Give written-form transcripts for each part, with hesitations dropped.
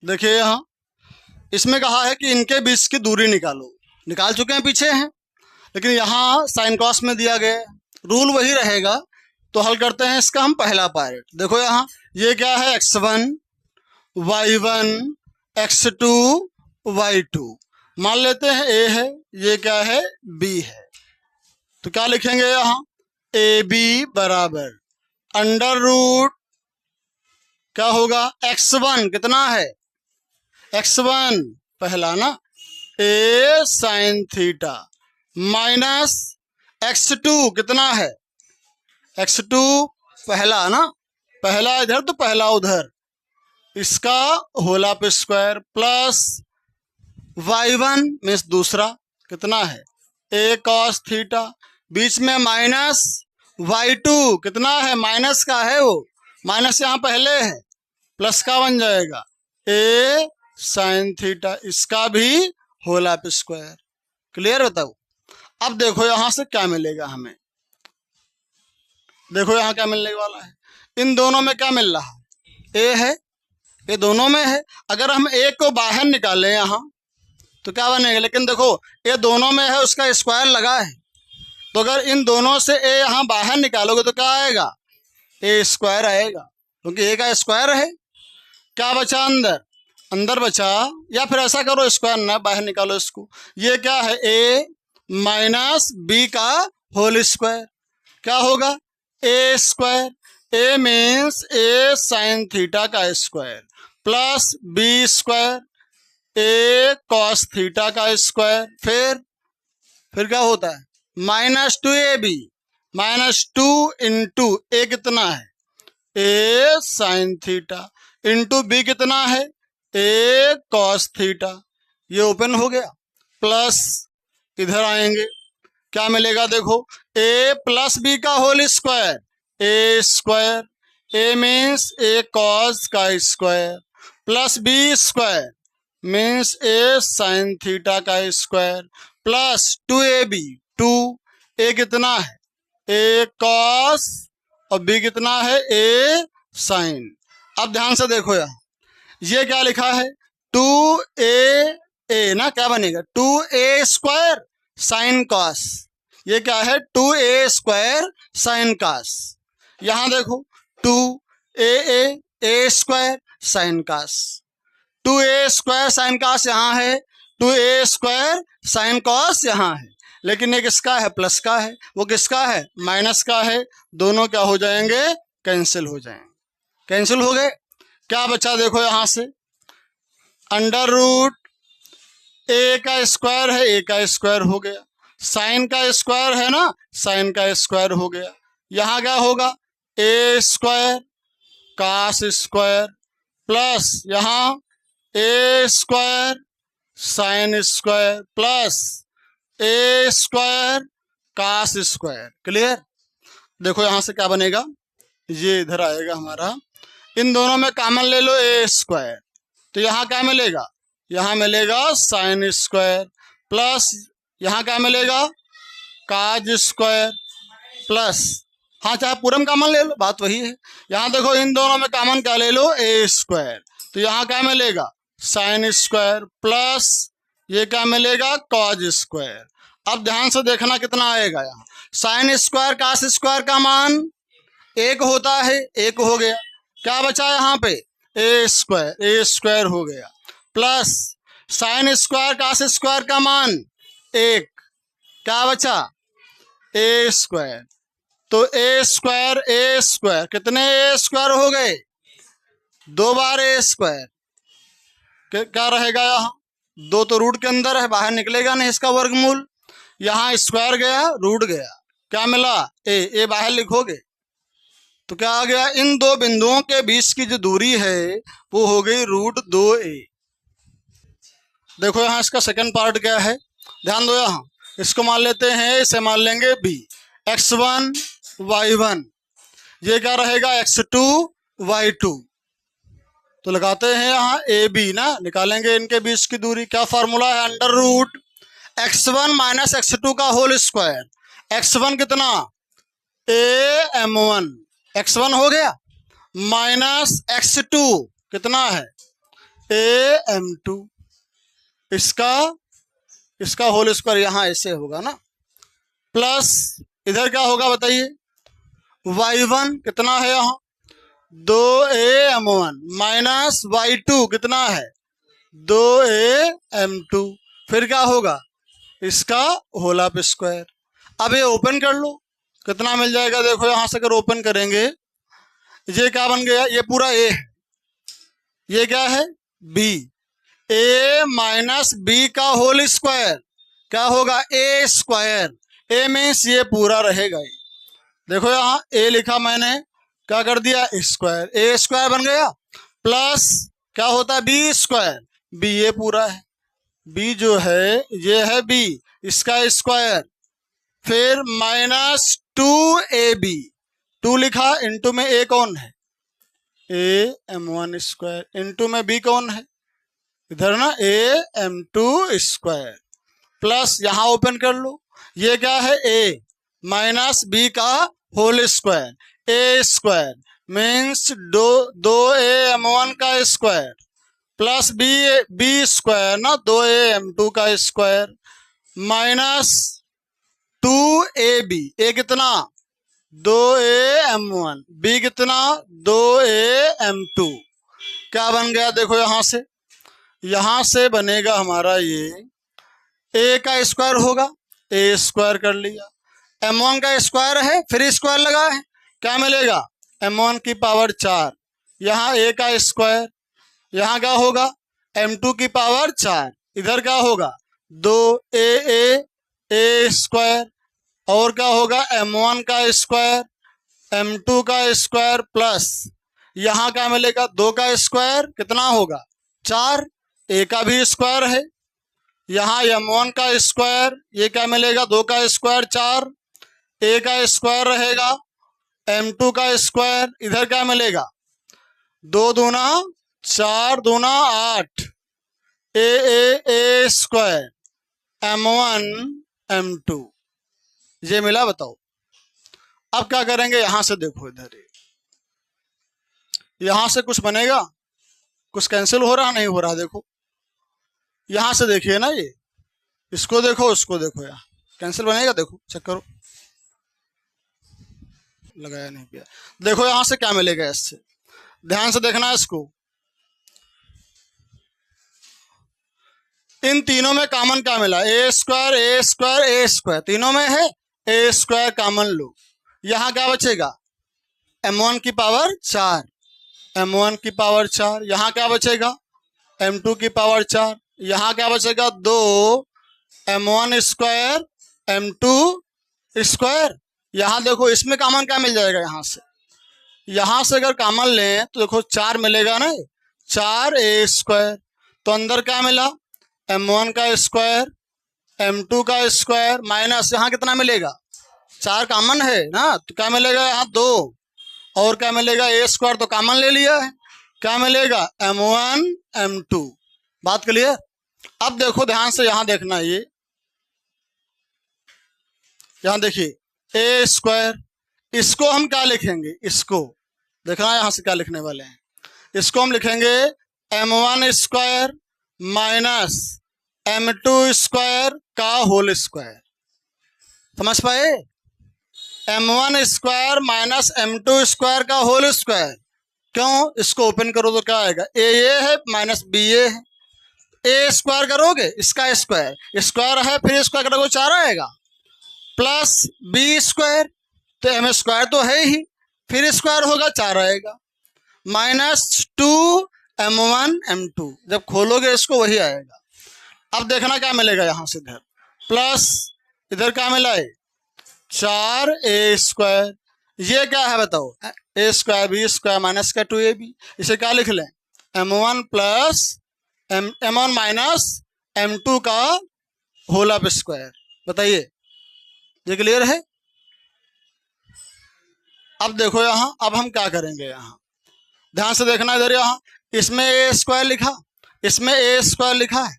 देखिए यहाँ इसमें कहा है कि इनके बीच की दूरी निकालो। निकाल चुके हैं, पीछे हैं, लेकिन यहाँ साइन कॉस में दिया गया है, रूल वही रहेगा। तो हल करते हैं इसका हम पहला पार्ट। देखो यहाँ ये क्या है, x1 y1 x2 y2 मान लेते हैं a है, ये क्या है b है। तो क्या लिखेंगे यहाँ, ab बराबर अंडर रूट क्या होगा, x1 कितना है, x1 पहला ना, a sine theta minus x2 कितना है, x2 पहला ना, पहला इधर तो पहला उधर, इसका whole of square plus y1 means दूसरा कितना है, a cos थीटा, बीच में माइनस y2 कितना है, माइनस का है वो, माइनस यहाँ पहले है, प्लस का बन जाएगा a साइन थीटा, इसका भी होल ऑफ स्क्वायर। क्लियर बताओ। अब देखो यहां से क्या मिलेगा हमें, देखो यहाँ क्या मिलने वाला है, इन दोनों में क्या मिल रहा है, a है, ये दोनों में है। अगर हम a को बाहर निकालें यहाँ तो क्या बनेगा, लेकिन देखो ये दोनों में है, उसका स्क्वायर लगा है, तो अगर इन दोनों से a यहाँ बाहर निकालोगे तो क्या आएगा, a स्क्वायर आएगा, क्योंकि a का स्क्वायर है। क्या बचा अंदर, अंदर बचा, या फिर ऐसा करो स्क्वायर ना बाहर निकालो इसको, ये क्या है a माइनस b का होल स्क्वायर, क्या होगा a square, a means a sine theta का square plus b square a cos theta का स्क्वायर, फिर क्या होता है minus 2ab, minus 2 into a कितना है a sine theta into b कितना है a कॉस थीटा, ये ओपन हो गया, प्लस इधर आएंगे क्या मिलेगा, देखो a प्लस b का whole square, a square, a means a cos का square plus b square means a sine theta का स्क्वायर प्लस 2ab, 2a कितना है a कॉस और b कितना है a साइन। अब ध्यान से देखो यहाँ ये क्या लिखा है 2a ना, क्या बनेगा 2a स्क्वायर साइन कॉस, ये क्या है 2a स्क्वायर साइन कॉस। यहाँ देखो 2a a square sine cos, 2a square sine cos यहाँ है, 2a स्क्वायर साइन कॉस यहाँ है, लेकिन एक किसका है प्लस का है, वो किसका है माइनस का है, दोनों क्या हो जाएंगे कैंसिल हो जाएंगे, कैंसिल हो गए। क्या बचा देखो यहाँ से अंडर रूट a का स्क्वायर है, a का स्क्वायर हो गया, साइन का स्क्वायर है ना, साइन का स्क्वायर हो गया, यहाँ क्या होगा a square cos square plus यहाँ a square sine square plus a square cos square. Clear. देखो यहाँ से क्या बनेगा, ये इधर आएगा हमारा, इन दोनों में कॉमन ले लो a स्क्वायर, तो यहाँ क्या मिलेगा, यहाँ मिलेगा साइन स्क्वायर प्लस यहाँ क्या मिलेगा काज स्क्वायर प्लस, हाँ चाहे पूरम कॉमन ले लो, बात वही है। यहाँ देखो इन दोनों में कॉमन क्या ले लो a स्क्वायर, तो यहाँ क्या मिलेगा साइन स्क्वायर प्लस ये क्या मिलेगा कॉज स्क्वायर। अब ध्यान से देखना कितना आएगा, यहाँ साइन स्क्वायर कास स्क्वायर का मान 1 होता है, 1 हो गया, क्या बचा यहाँ पे a स्क्वायर हो गया plus sine square cos square का मान 1, क्या बचा a स्क्वायर, तो a स्क्वायर कितने a स्क्वायर हो गए, 2 बार a स्क्वायर, क्या रहेगा यहाँ 2 तो रूट के अंदर है, बाहर निकलेगा नहीं इसका वर्गमूल, यहाँ स्क्वायर गया रूट गया, क्या मिला a बाहर लिखोगे तो क्या आ गया, इन दो बिंदुओं के बीच की जो दूरी है वो हो गई √2a। देखो यहाँ इसका सेकंड पार्ट क्या है, ध्यान दो, यहाँ इसको मान लेते हैं, इसे मान लेंगे b, x1 y1, ये क्या रहेगा x2 y2, तो लगाते हैं यहाँ ab ना, निकालेंगे इनके बीच की दूरी, क्या फार्मूला है under root x1 minus x2 का होल स्क्वायर, x1 कितना am1 x1 हो गया माइनस x2 कितना है AM2, इसका होल स्क्वायर यहाँ ऐसे होगा ना, प्लस इधर क्या होगा बताइए, y1 कितना है यहाँ 2AM1 माइनस y2 कितना है 2AM2, फिर क्या होगा इसका होल ऑफ स्क्वायर। अब ये ओपन कर लो, कितना मिल जाएगा, देखो यहां से अगर ओपन करेंगे, ये क्या बन गया, ये पूरा ए है, ये क्या है बी, ए माइनस बी का होल स्क्वायर क्या होगा ए स्क्वायर, ए मीन्स ये पूरा रहेगा ही। देखो यहाँ ए लिखा मैंने, क्या कर दिया स्क्वायर, ए स्क्वायर बन गया, प्लस क्या होता है बी स्क्वायर, बी ये पूरा है, बी जो है ये है बी, इसका स्क्वायर, फिर माइनस 2ab, 2 लिखा, इंटू में ए कौन है AM1 स्क्वायर, इंटू में बी कौन है इधर ना AM2 स्क्वायर, प्लस यहाँ ओपन कर लो, ये क्या है ए माइनस बी का होल स्क्वायर, ए स्क्वायर मीन्स 2AM1 का स्क्वायर, प्लस बी स्क्वायर ना 2AM2 का स्क्वायर, माइनस 2ab, ए कितना 2AM1, बी कितना 2AM2, क्या बन गया देखो यहां से बनेगा हमारा ये ए का स्क्वायर होगा, ए स्क्वायर कर लिया, M1 का स्क्वायर है फिर स्क्वायर लगा है, क्या मिलेगा M1 की पावर 4, यहाँ ए का स्क्वायर, यहाँ क्या होगा M2 की पावर 4, इधर क्या होगा 2a स्क्वायर, और क्या होगा M1 का स्क्वायर, M2 का स्क्वायर, प्लस यहाँ क्या मिलेगा 2 का स्क्वायर कितना होगा 4, ए का भी स्क्वायर है, यहाँ M1 का स्क्वायर, ये क्या मिलेगा 2 का स्क्वायर 4, ए का स्क्वायर रहेगा, M2 का स्क्वायर, इधर क्या मिलेगा 2 दूना 4 दूना 8, ए स्क्वायर, M1 M2 ये मिला, बताओ अब क्या करेंगे, यहां से देखो इधर यहां से कुछ बनेगा, कुछ कैंसिल हो रहा नहीं हो रहा, देखो यहां से देखिए ना, ये इसको देखो उसको देखो, यहाँ कैंसिल बनेगा, देखो चेक करो, लगाया नहीं किया, देखो यहां से क्या मिलेगा, इससे ध्यान से देखना है इसको, इन तीनों में कॉमन क्या मिला ए स्क्वायर ए स्क्वायर ए स्क्वायर, तीनों में है ए स्क्वायर कॉमन लो, यहाँ क्या बचेगा M1 की पावर 4, M1 की पावर 4, यहाँ क्या बचेगा M2 की पावर 4, यहाँ क्या बचेगा 2 M1 स्क्वायर M2 स्क्वायर, यहाँ देखो इसमें कॉमन क्या मिल जाएगा, यहाँ से अगर कॉमन लें तो देखो 4 मिलेगा ना, 4 ए स्क्वायर, तो अंदर क्या मिला M1 का स्क्वायर M2 का स्क्वायर, माइनस यहाँ कितना मिलेगा 4 कॉमन है ना, तो क्या मिलेगा यहाँ 2, और क्या मिलेगा ए स्क्वायर तो कॉमन ले लिया है, क्या मिलेगा M1 M2, बात क्लियर। अब देखो ध्यान से यहाँ देखना, ये यहाँ देखिए ए स्क्वायर, इसको हम क्या लिखेंगे, इसको देखना यहाँ से क्या लिखने वाले हैं, इसको हम लिखेंगे M1 square minus M2 square का होल स्क्वायर, समझ पाए, M1 square minus M2 square का होल स्क्वायर, क्यों, इसको ओपन करो तो क्या आएगा ए है माइनस बी है, ए स्क्वायर करोगे इसका स्क्वायर, स्क्वायर है फिर स्क्वायर करोगे 4 आएगा, प्लस बी स्क्वायर, तो M स्क्वायर तो है ही, फिर स्क्वायर होगा 4 आएगा, माइनस 2 M1 M2, जब खोलोगे इसको वही आएगा। अब देखना क्या मिलेगा, यहाँ से इधर प्लस, इधर क्या मिला है 4 ए स्क्वायर, ये क्या है बताओ ए स्क्वायर बी स्क्वायर माइनस का 2ab, इसे क्या लिख लें M1 plus M1 minus M2 का होल ऑफ स्क्वायर, बताइए ये क्लियर है। अब देखो यहाँ, अब हम क्या करेंगे, यहाँ ध्यान से देखना, इधर यहाँ इसमें ए स्क्वायर लिखा, इसमें ए स्क्वायर लिखा है,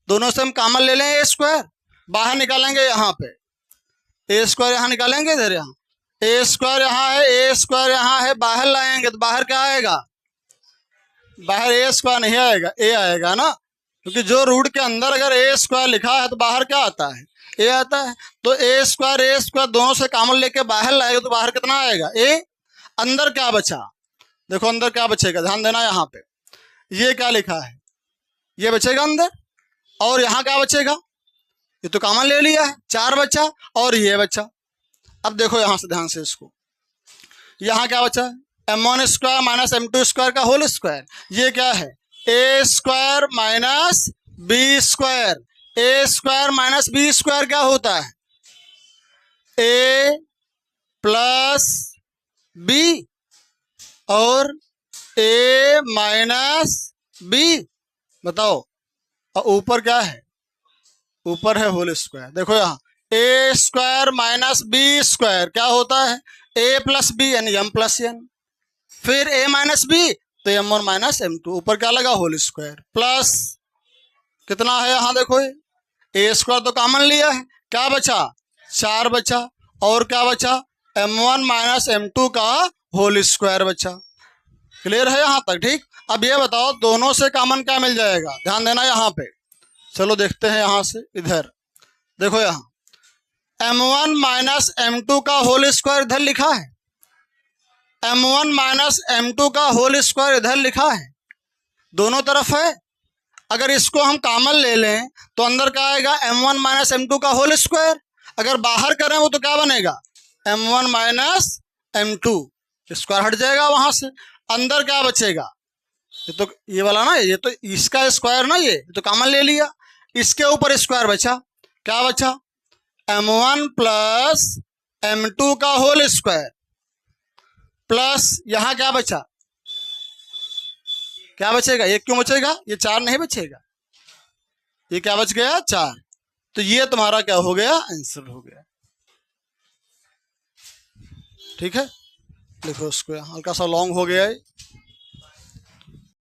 दोनों से हम कॉमन ले लें ए स्क्वायर, बाहर निकालेंगे, यहाँ पे ए स्क्वायर यहाँ निकालेंगे, इधर यहाँ ए स्क्वायर यहाँ है, ए स्क्वायर यहाँ है, बाहर लाएंगे तो बाहर क्या आएगा बाहर ए स्क्वायर नहीं आएगा, ए आएगा ना, क्योंकि जो रूट के अंदर अगर ए स्क्वायर लिखा है तो बाहर क्या आता है, ए आता है। तो ए स्क्वायर दोनों से कॉमन लेके बाहर लाएगा तो बाहर कितना आएगा, ए। अंदर क्या बचा, देखो अंदर क्या बचेगा, ध्यान देना यहाँ पे, ये क्या लिखा है, ये बचेगा अंदर, और यहाँ क्या बचेगा, ये तो कॉमन ले लिया है, 4 बचा, और ये बचा। अब देखो यहाँ से ध्यान से इसको, यहाँ क्या बचा है, m1 square minus m2 square का होल स्क्वायर। ये क्या है, ए स्क्वायर माइनस बी स्क्वायर। ए स्क्वायर माइनस बी स्क्वायर क्या होता है, ए प्लस बी, और ए माइनस बी, बताओ। और ऊपर क्या है, ऊपर है होल स्क्वायर। देखो यहाँ A square minus B square क्या होता है, ए प्लस बी यानी एम प्लस एन, फिर ए माइनस बी तो m1 माइनस m2, ऊपर क्या लगा, होल स्क्वायर, प्लस कितना है यहाँ देखो, ए स्क्वायर तो कॉमन लिया है, क्या बचा, 4 बचा, और क्या बचा, m1 माइनस m2 का होल स्क्वायर बचा। क्लियर है यहाँ तक, ठीक। अब ये बताओ दोनों से कॉमन क्या मिल जाएगा, ध्यान देना यहाँ पे। चलो देखते हैं यहाँ से इधर, देखो यहाँ m1 माइनस m2 का होल स्क्वायर इधर लिखा है, m1 माइनस m2 का होल स्क्वायर इधर लिखा है, दोनों तरफ है। अगर इसको हम कॉमन ले लें तो अंदर क्या आएगा, m1 माइनस m2 का होल स्क्वायर। अगर बाहर करें वो तो क्या बनेगा, m1 माइनस m2, स्क्वायर हट जाएगा वहां से, अंदर क्या बचेगा, ये तो ये वाला ना, ये तो इसका स्क्वायर ना, ये तो कॉमन ले लिया, इसके ऊपर स्क्वायर बचा, क्या बचा, m1 प्लस m2 का होल स्क्वायर, प्लस यहाँ क्या बचा, क्या बचेगा, ये क्यों बचेगा, ये 4 नहीं बचेगा, ये क्या बच गया, 4। तो ये तुम्हारा क्या हो गया, आंसर हो गया। ठीक है, लिखो उसको, हल्का सा लॉन्ग हो गया है।